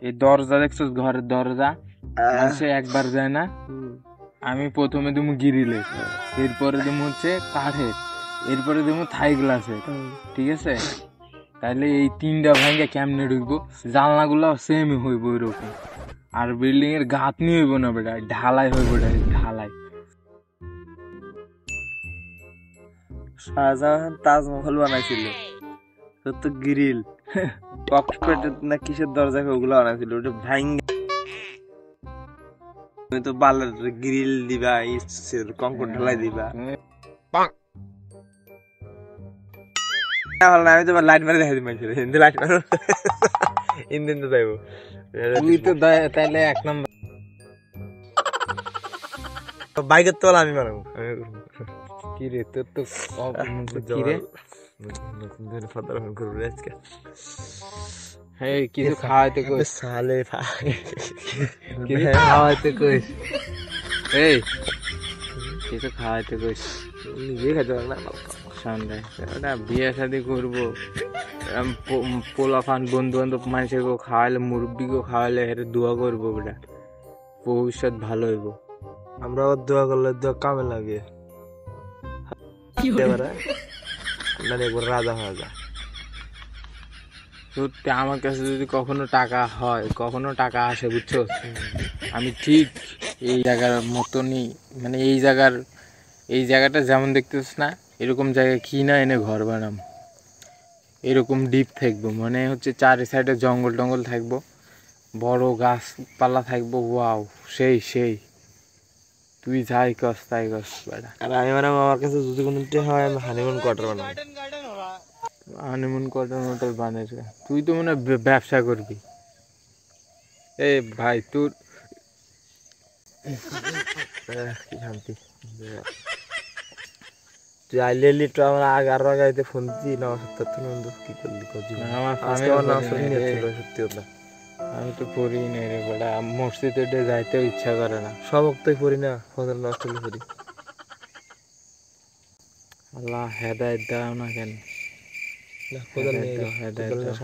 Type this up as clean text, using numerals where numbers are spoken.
এই দরজা দেখছিস, ঘরের দরজা সে একবার যায় না। আমি প্রথমে দেবো গ্রিলের, এরপরে দেবো হচ্ছে কাঠের, এরপরে দেবো থাই গ্লাসের, ঠিক আছে? তাহলে এই তিনটা ভাঙ্গে কেমনে ঢুকবো? জানলাগুলো সেমই হইব ওইরকম। আর বিল্ডিং এর গাঁথনি হইব না বেটা, ঢালাই হইব, ঢালাই। শাহজাহান তাজমহল বানাইছিল, তো গ্রিল ককপিট না কিসের দরজা ওগুলো বানাইছিল, ওটা ভাঙ্গে তুমি তো বালের গ্রিল দিবা, কংক্রিট ঢালাই দিবা। আমি তো লাইট মারে দেখাই দিই, হিন্দি লাইট মারো, ইন্দিন তো যাইব। তুই তো তাহলে এক নম্বর বাইকের তোলা আমি মারবো। কি রে তোর তো কি রে? হ্যাঁ, কিছু খাওয়াইতে কইস, সালে কিছু খাওয়াইতে কইস, এই কিছু খাওয়াইতে কইস। নিজে খাইতে পারবো না সন্ধ্যায় ওটা বিয়ে শাদি করবো, পোলাফান বন্ধু বান্ধব মানুষের খাওয়াইলে, মুরব্বীকে খাওয়াইলে হেরে দোয়া করবো, বেটা ভবিষ্যৎ ভালো হইব। আমরা দোয়া করলে দোয়া কামে লাগে, একবার রাজা হয়ে যায়। সত্যি আমার কাছে যদি কখনো টাকা হয়, কখনো টাকা আসে, বুঝছো, আমি ঠিক এই জায়গার মতনই, মানে এই জায়গাটা যেমন দেখতেছ না, এরকম জায়গায় কিনা এনে ঘর বানাবো। এরকম ডিপ থাকবো, মানে হচ্ছে চারি সাইডে জঙ্গল টঙ্গল থাকবো, বড় গাছপালা থাকবো। ওয়াও, সেই সেই, তুই যাই কস তাই কস বেটা। আর আমি মানে আমার কাছে যদি কোনো হয়, আমি হানিমুন কোয়ার্টার বানাবো। হানিমুন কোয়ার্টার মোটর বানাইছে, তুই তো মনে হয় ব্যবসা করবি। এ ভাই তোর কি শান্তি, তুই আইলে তো আমার আগে ফোন দিই না, কি করলি? সত্যি কথা আমি তো পড়ি নাই রে বেটা, মসজিদে যাইতেও ইচ্ছা করে না। সব অক্তই পড়ি না, ফজল নষ্ট করি। আল্লাহ হেদায়েত দাও না কেন, হেদায়েত দাও, হেদায়েত দাও।